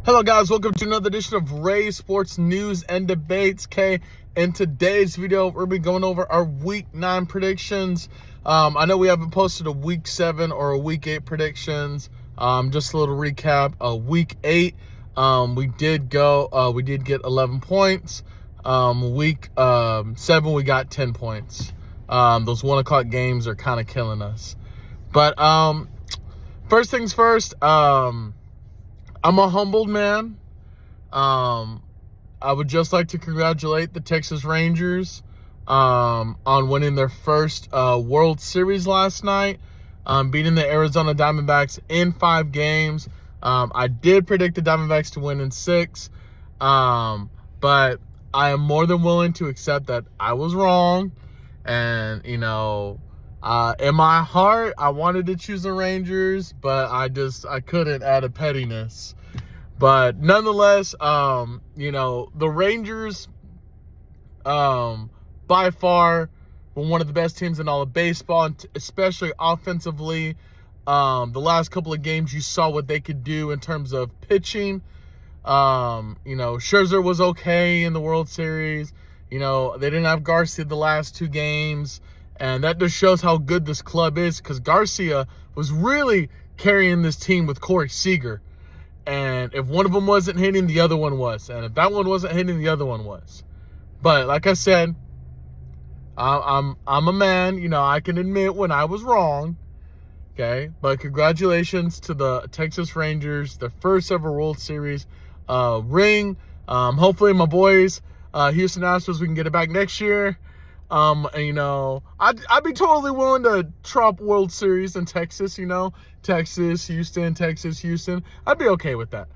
Hello guys, welcome to another edition of Ray Sports News and Debates. In today's video, we're going to be going over our Week 9 predictions. I know we haven't posted a Week 7 or a Week 8 predictions. Just a little recap. Week 8, we did get 11 points. Week 7, we got 10 points. Those 1 o'clock games are kind of killing us. But first things first, I'm a humbled man. I would just like to congratulate the Texas Rangers on winning their first World Series last night, beating the Arizona Diamondbacks in 5 games. I did predict the Diamondbacks to win in 6, but I am more than willing to accept that I was wrong. And, in my heart, I wanted to choose the Rangers, but I couldn't out of pettiness. But nonetheless, the Rangers, by far, were one of the best teams in all of baseball, and especially offensively. The last couple of games, you saw what they could do in terms of pitching. Scherzer was okay in the World Series. They didn't have Garcia the last 2 games. And that just shows how good this club is, because Garcia was really carrying this team with Corey Seager. And if one of them wasn't hitting, the other one was. And if that one wasn't hitting, the other one was. But like I said, I'm a man. I can admit when I was wrong. Okay? But congratulations to the Texas Rangers, their first ever World Series ring. Hopefully my boys, Houston Astros, we can get it back next year. I'd be totally willing to drop World Series in Texas, Texas, Houston. I'd be okay with that.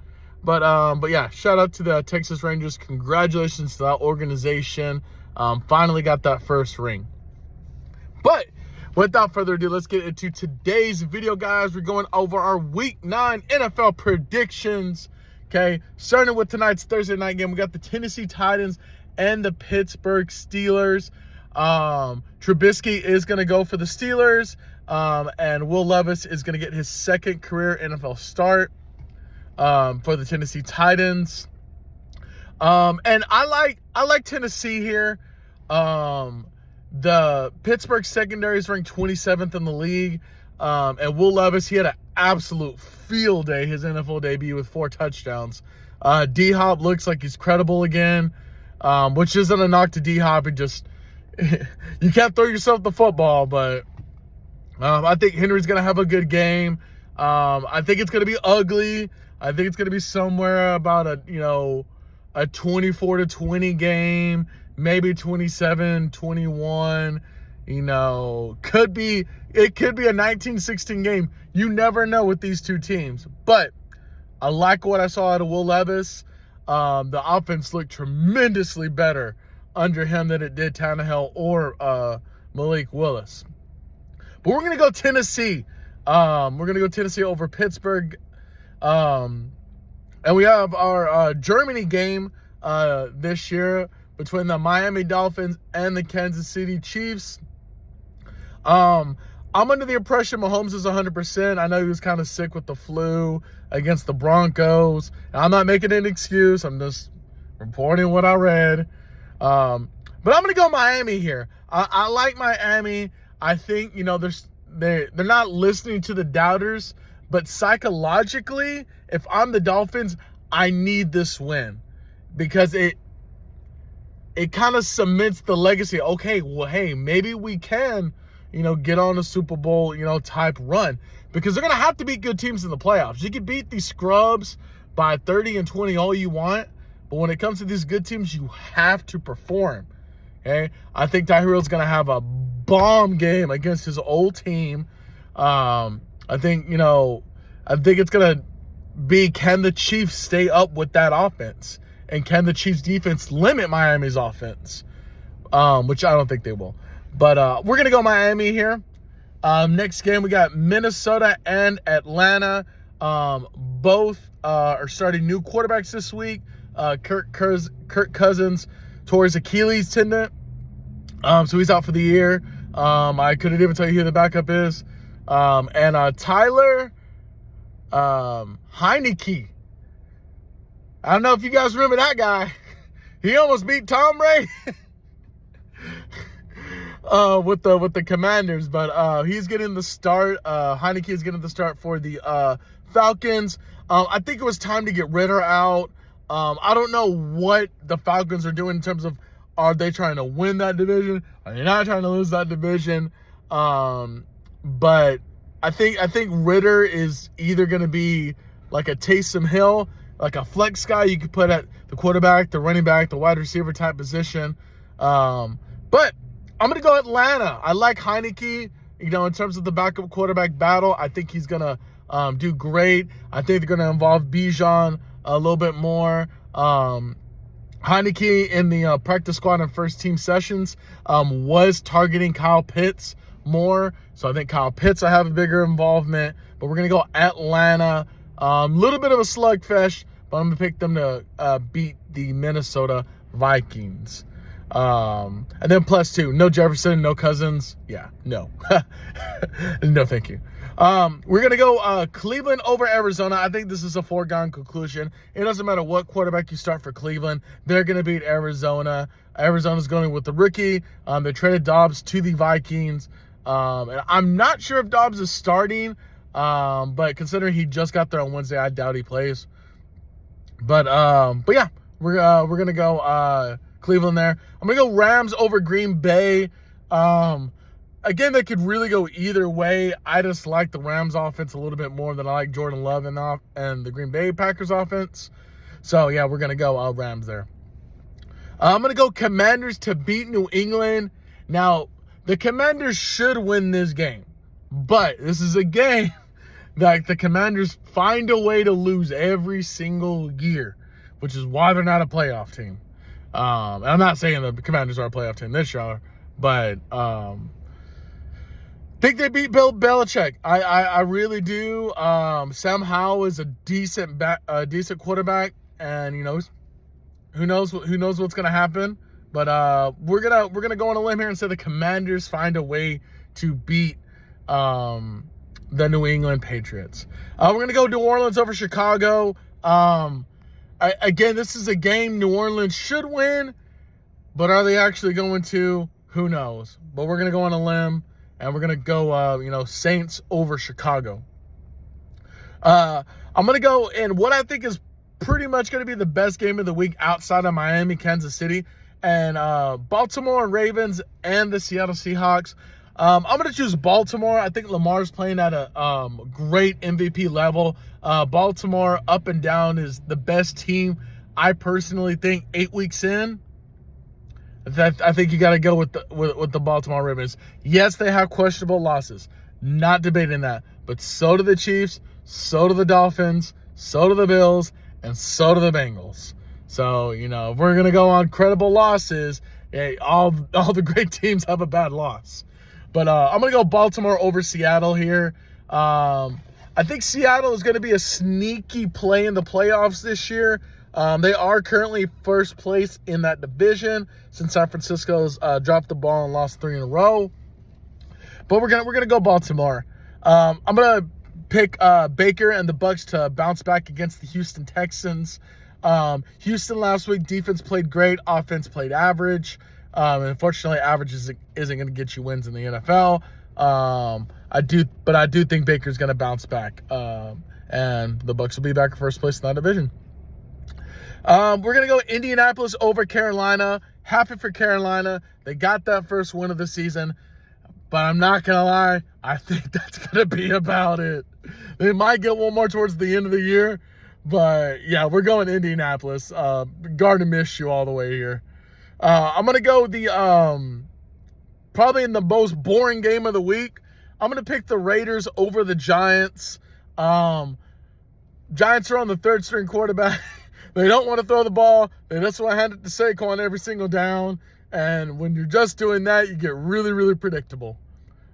But yeah, shout out to the Texas Rangers. Congratulations to that organization. Finally got that first ring. But without further ado, let's get into today's video, guys. We're going over our Week 9 NFL predictions. Okay, starting with tonight's Thursday night game, we got the Tennessee Titans and the Pittsburgh Steelers. Trubisky is going to go for the Steelers, and Will Levis is going to get his second career NFL start for the Tennessee Titans. And I like Tennessee here. The Pittsburgh secondary is ranked 27th in the league, and Will Levis, he had an absolute field day his NFL debut with 4 touchdowns. D-Hop looks like he's credible again, which isn't a knock to D-Hop. It just you can't throw yourself the football, but I think Henry's going to have a good game. I think it's going to be ugly. I think it's going to be somewhere about a 24-20 game, maybe 27-21. It could be a 19-16 game. You never know with these two teams. But I like what I saw out of Will Levis. The offense looked tremendously better under him than it did Tannehill or Malik Willis. But we're going to go Tennessee. We're going to go Tennessee over Pittsburgh. And we have our Germany game this year between the Miami Dolphins and the Kansas City Chiefs. I'm under the impression Mahomes is 100%. I know he was kind of sick with the flu against the Broncos. And I'm not making an excuse. I'm just reporting what I read. But I'm going to go Miami here. I like Miami. I think, they're not listening to the doubters. But psychologically, if I'm the Dolphins, I need this win. Because it kind of cements the legacy. Okay, well, hey, maybe we can, get on a Super Bowl, type run. Because they're going to have to beat good teams in the playoffs. You can beat these scrubs by 30 and 20 all you want. But when it comes to these good teams, you have to perform. Okay? I think Tyreek's going to have a bomb game against his old team. I think it's going to be, can the Chiefs stay up with that offense? And can the Chiefs defense limit Miami's offense? Which I don't think they will. But we're going to go Miami here. Next game, we got Minnesota and Atlanta. Both are starting new quarterbacks this week. Kirk Cousins tore his Achilles tendon. So he's out for the year. I couldn't even tell you who the backup is. And Tyler Heineke I don't know if you guys remember that guy. He almost beat Tom Brady with the Commanders, but he's getting the start. Heineke is getting the start for the Falcons. I think it was time to get Ritter out. I don't know what the Falcons are doing in terms of, are they trying to win that division? Are they not trying to lose that division? But I think Ritter is either going to be like a Taysom Hill, like a flex guy you could put at the quarterback, the running back, the wide receiver type position. But I'm going to go Atlanta. I like Heineke. In terms of the backup quarterback battle, I think he's going to do great. I think they're going to involve Bijan a little bit more. Heineke in the practice squad and first team sessions was targeting Kyle Pitts more. So I think Kyle Pitts will have a bigger involvement. But we're going to go Atlanta. Little bit of a slugfest, but I'm going to pick them to beat the Minnesota Vikings. And then +2, no Jefferson, no Cousins. Yeah, no. No, thank you. We're going to go Cleveland over Arizona. I think this is a foregone conclusion. It doesn't matter what quarterback you start for Cleveland. They're going to beat Arizona. Arizona's going with the rookie. They traded Dobbs to the Vikings. And I'm not sure if Dobbs is starting, but considering he just got there on Wednesday, I doubt he plays. But yeah, we're going to go Cleveland there. I'm going to go Rams over Green Bay. Again, they could really go either way. I just like the Rams offense a little bit more than I like Jordan Love and the Green Bay Packers offense. So, yeah, we're going to go Rams there. I'm going to go Commanders to beat New England. Now, the Commanders should win this game. But this is a game that the Commanders find a way to lose every single year, which is why they're not a playoff team. And I'm not saying the Commanders are a playoff team this year, but think they beat Bill Belichick. I really do. Sam Howell is a decent quarterback, and who knows what's gonna happen. But we're gonna go on a limb here and say the Commanders find a way to beat the New England Patriots. We're gonna go New Orleans over Chicago. Again, this is a game New Orleans should win, but are they actually going to? Who knows? But we're going to go on a limb, and we're going to go, Saints over Chicago. I'm going to go in what I think is pretty much going to be the best game of the week outside of Miami, Kansas City, and Baltimore Ravens and the Seattle Seahawks. I'm going to choose Baltimore. I think Lamar's playing at a great MVP level. Baltimore, up and down, is the best team. I personally think 8 weeks in, I think you got to go with the Baltimore Ravens. Yes, they have questionable losses. Not debating that. But so do the Chiefs, so do the Dolphins, so do the Bills, and so do the Bengals. So, if we're going to go on credible losses, all the great teams have a bad loss. But I'm going to go Baltimore over Seattle here. I think Seattle is going to be a sneaky play in the playoffs this year. They are currently first place in that division since San Francisco's dropped the ball and lost 3 in a row. But we're gonna go Baltimore. I'm going to pick Baker and the Bucs to bounce back against the Houston Texans. Houston last week, defense played great, offense played average. Unfortunately, average isn't going to get you wins in the NFL. I do think Baker's going to bounce back, and the Bucs will be back in first place in that division. We're going to go Indianapolis over Carolina. Happy for Carolina. They got that first win of the season, but I'm not going to lie, I think that's going to be about it. They might get one more towards the end of the year, but yeah, we're going Indianapolis. Gardner Minshew all the way here. I'm going to go probably in the most boring game of the week. I'm going to pick the Raiders over the Giants. Giants are on the third string quarterback. They don't want to throw the ball. They just want to hand it to Saquon every single down. And when you're just doing that, you get really, really predictable.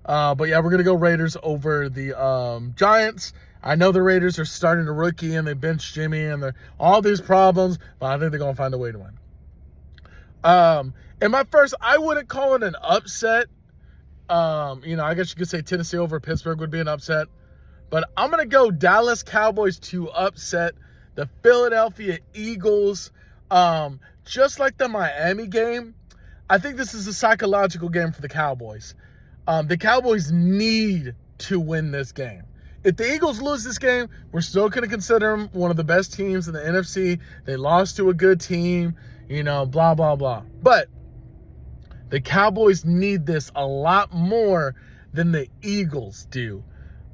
But yeah, we're going to go Raiders over the Giants. I know the Raiders are starting a rookie and they benched Jimmy and they're all these problems, but I think they're going to find a way to win. And I wouldn't call it an upset. I guess you could say Tennessee over Pittsburgh would be an upset. But I'm going to go Dallas Cowboys to upset the Philadelphia Eagles. Just like the Miami game, I think this is a psychological game for the Cowboys. The Cowboys need to win this game. If the Eagles lose this game, we're still going to consider them one of the best teams in the NFC. They lost to a good team, blah, blah, blah. But the Cowboys need this a lot more than the Eagles do.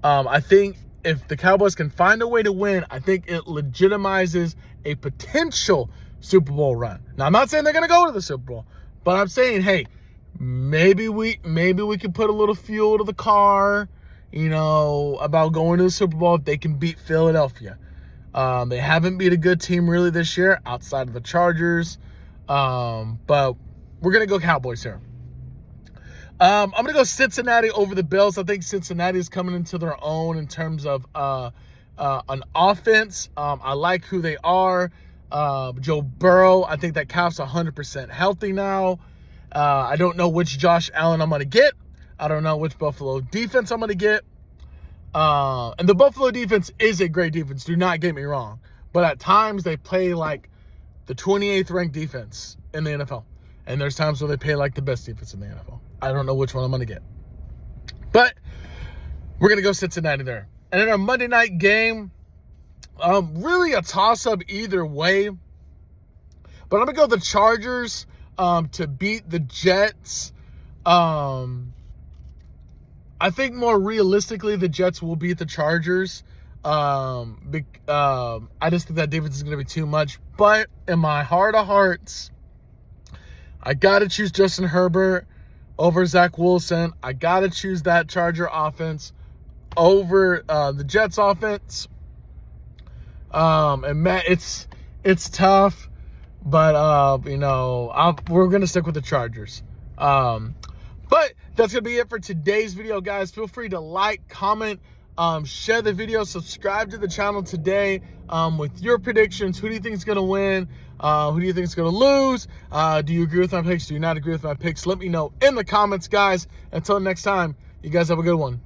I think if the Cowboys can find a way to win, I think it legitimizes a potential Super Bowl run. Now, I'm not saying they're going to go to the Super Bowl, but I'm saying, hey, maybe we can put a little fuel to the car, about going to the Super Bowl if they can beat Philadelphia. They haven't beat a good team really this year outside of the Chargers. But we're going to go Cowboys here. I'm going to go Cincinnati over the Bills. I think Cincinnati is coming into their own in terms of an offense. I like who they are. Joe Burrow, I think that calf's 100% healthy now. I don't know which Josh Allen I'm going to get. I don't know which Buffalo defense I'm going to get. And the Buffalo defense is a great defense. Do not get me wrong. But at times they play like the 28th ranked defense in the NFL. And there's times where they play like the best defense in the NFL. I don't know which one I'm going to get. But we're going to go Cincinnati there. And in our Monday night game, really a toss-up either way. But I'm going to go the Chargers to beat the Jets. I think more realistically, the Jets will beat the Chargers. I just think that defense is going to be too much. But in my heart of hearts, I got to choose Justin Herbert over Zach Wilson. I got to choose that Charger offense over the Jets offense. And Matt, it's tough, but we're going to stick with the Chargers. But that's going to be it for today's video, guys. Feel free to like, comment, share the video, subscribe to the channel today with your predictions. Who do you think is going to win? Who do you think is going to lose? Do you agree with my picks? Do you not agree with my picks? Let me know in the comments, guys. Until next time, you guys have a good one.